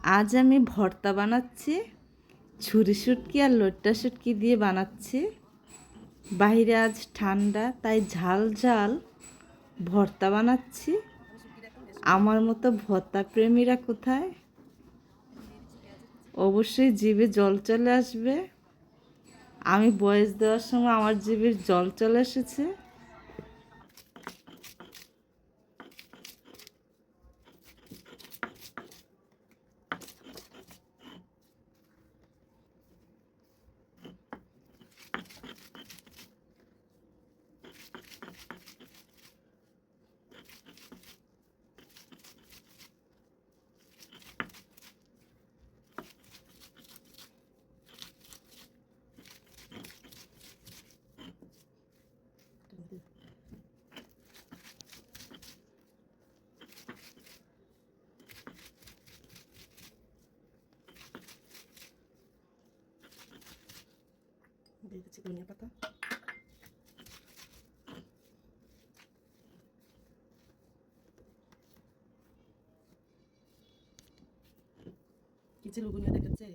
আজ আমি ভর্তা বানাচ্ছি, ছুরি শুটকি আর লইট্টা শুটকি দিয়ে বানাচ্ছি। বাইরে আজ ঠান্ডা, তাই ঝাল ঝাল ভর্তা বানাচ্ছি। আমার মতো ভর্তা প্রেমীরা কোথায়? অবশ্যই জিভে জল চলে আসবে। আমি বয়স দেওয়ার সময় আমার জিভে জল চলে এসেছে। দিয়ে দিচ্ছি ধনিয়া পাতা। কি যে লোভনীয় দেখাচ্ছে।